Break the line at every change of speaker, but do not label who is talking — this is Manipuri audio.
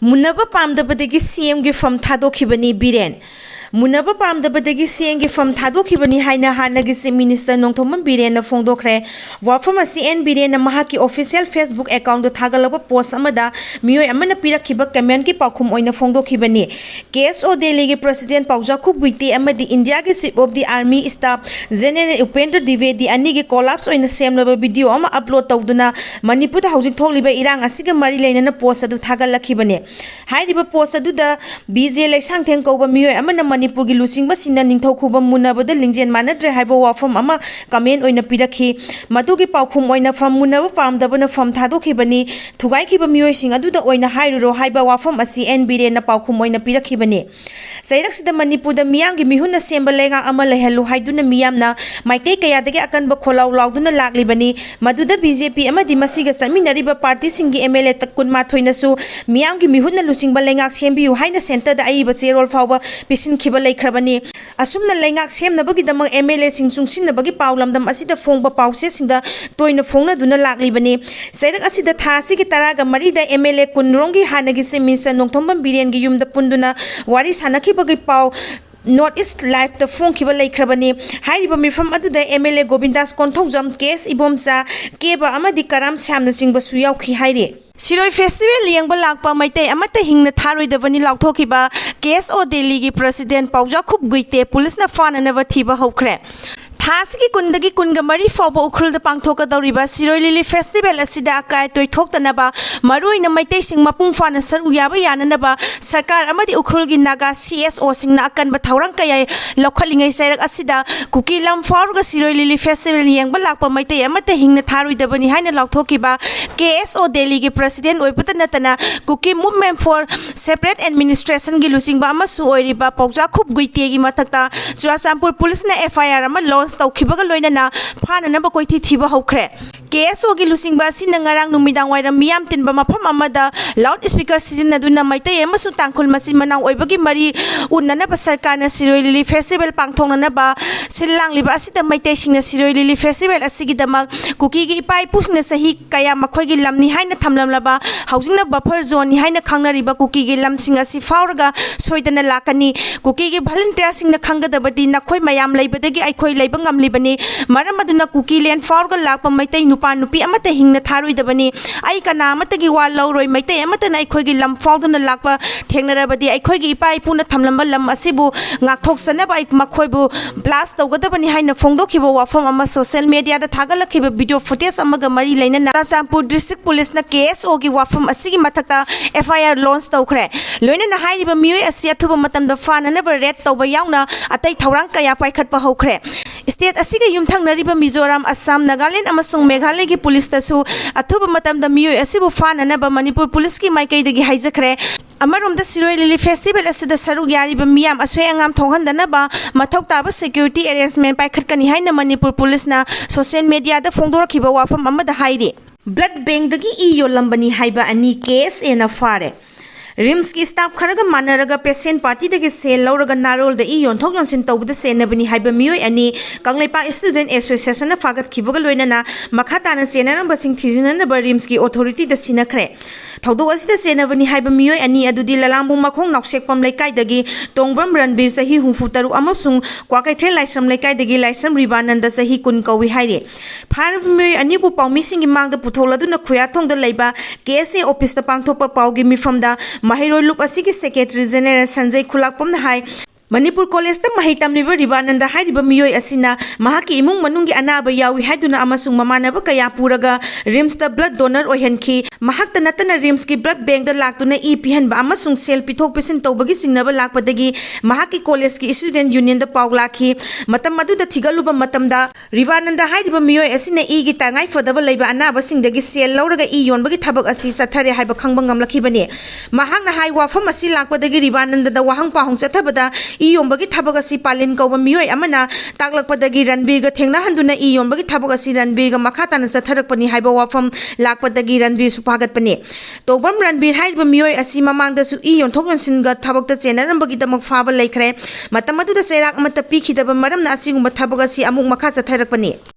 munnaba pamdbadgi CM gi Pham thadokhibni biren munnaba pamdbadgi CM gi Pham thadokhibni haina hanagi se minister nongthom biren na phongdokhre wafam asi en biren na mahaki official Facebook account do thagalaba post amada miyoi amana pirakhiba comment ki pakhum oina phongdokhibani KSO Delhi gi president Paujakhu Buiti amadi India gi chief of the army staff general Upendra Dwivedi ani gi collapse oina semlaba video ama upload tawduna Manipur da hojik thokliba irang asiga mari leinana post adu thagalakhibani hairiba post adu da BJ Laisang Theng koba miyoi amana Manipur gi luchingba sinna ningthau khuba munnabada lingjen manadre haiba wafam ama comment oina pirakhi madugi paukhum oina from munnaba pamdabana Pham thadokhibani thugai khiba miyoi sing adu da oina hairuro haiba wafam asi NBR na paukhum oina pirakhibani sairak sida Manipur da miyam gi mihunna semba lenga ama lehalu haiduna miyamna maikei kaya dagi akanba kholau lauduna laklibani maduda BJP amadi masiga saminariba party singi MLA takun mathoina su miyam gi mihunna luchingba lengak sembiu haina center da aiba cherol fawba pisin khiba leikrabani asumna lengak semnabagi damang MLA sing chungsinnabagi paulamdam asida phongba pause singda toina phongna duna laklibani sairak asida thasi gi taraga marida MLA kunrongi hanagi se misa nongthombam biren gi yumda punduna wari sanaki bagi pau North East Life the phone kiba leikrabani hairiba mifam aduda MLA Govindas Konthongjam case ibomcha keba amadi karam samna chingba su yaukhi haire Siroi festival liangba lakpa maitai amata hingna tharoi dabani laukthokhiba KSO Delhi gi president Paujakhu Buiti police na fana nava thiba hokre Thasiki kundagi kunga mari fawba ukhul da pangthoka dawriba Siroi Lili festival asida akai toi thoktanaba maroi na maitai sing mapung fana saru yaba yananaba sarkar amadi ukhul gi naga CSO sing na akan ba thaurang kaya lokhalingai sairak asida kuki lam fawga Siroi Lili festival yangba lakpa maitai amata hingna tharoi dabani haina laukthokiba KSO Delhi gi president oipata natana kuki movement for separate administration gi lusingba amasu oiriba Paujakhu Buiti gi mathakta Churachampur police na FIR ama launch tawkhibaga loinana phananaba koithi thiba hokre KSO gi lusingba sin ngarang numidang wairam miyam tinba mafam amada loud speaker sizinaduna maitai amasu tangkhul masin manang oibagi mari unnana ba sarkarna Siroi Lili festival pangthongnana ba sillang liba asida maitai singna Siroi Lili festival asigi damak kuki gi ipai pusna sahi kaya makhoi gi lamni haina thamlamlaba haujingna buffer zone ni haina khangnariba kuki gi lamsing asi fauraga soidana lakani kuki gi volunteer singna khangadabadi nakhoi mayam leibadagi aikhoi leiba ngamlibani maram aduna kuki len fauraga lakpa maitai nupa nupi amata hingna tharoi dabani ai kana amata gi wal loroi maitai amata na aikhoi gi lam fauduna lakpa thengnarabadi aikhoi gi ipai puna thamlamba lam asibu ngakthokchana ba makhoi bu blast tawgadabani haina phongdokhiba wafam ama social media da thagalakhiba video footage amaga mari leina Churachampur district police na KSO gi wafam asigi mathakta FIR launch tawkhre loina na hairiba miyoi asi athuba matamda fanana ba red tawba yauna atai thaurang kaya paikhatpa hokre state asiga yumthangnariba Mizoram Assam Nagaland amasung Meghalaya gi police tasu athuba matamda miyoi asibu fanana ba Manipur police gi maikai dagi haijakhre Amarom da Siroi Lili festival asida saru yariba miyam asoi angam thonghandana ba mathau taba security arrangement paikhatkani haina Manipur police na social media da phongdorakhiba wafam amada hairi blood bank dagi yollambani haiba ani case ena fare Rims ki staff kharaga manaraga patient party dagi sel lauraga narol da yonthok yonsin tawbada senabani haiba miyoi ani Kangleipa student association na fagat khibaga loinana makhatana senaram basing thijinana ba Rims ki authority da sinakhre thawdo asida senabani haiba miyoi ani adudi lalambu makhong naksekpam laikai dagi Tongbram Ranbir sahi humfutaru amasung Kwakaithel Laisam laikai dagi Laisam Ribananda sahi kun kawi haire phar miyoi ani bu paumi singi mangda putholaduna khuyathong da leiba KSA office da pangthopa paugi mi from da Mahiroi Loop asigi Secretary General Sanjay Khulakpam na hai Manipur College ta mahai tamliba Ribananda hairiba miyoi asina mahaki imung manungi anaba yawi haiduna amasung mamanaba kaya puraga Rims ta blood donor oihanki mahakta natana Rims ki blood bank da laktuna pihanba amasung sel pithok pisin tawbagi singnaba lakpadagi mahaki college ki student union da paw lakhi matam madu da thigaluba matamda Ribananda hairiba miyoi asina gi tangai fadaba leiba anaba singdagi sel lauraga yonbagi thabak asi sathare haiba khangba ngamlakhibani mahakna hai wafam asi lakpadagi Ribananda da wahang pahong chathabada yombagi thabagasi palin kauba miyoi amana taklakpadagi Ranbir ga thengna handuna yombagi thabagasi Ranbir ga makhatana chatharakpani haiba wafam lakpadagi Ranbir supagatpani Togbam Ranbir haiba miyoi asi mamangda su yonthok yonsin ga thabakta chenarambagi damak faba leikhre matamadu da serak amata pikhidaba maramna asigumba thabagasi amuk makha chatharakpani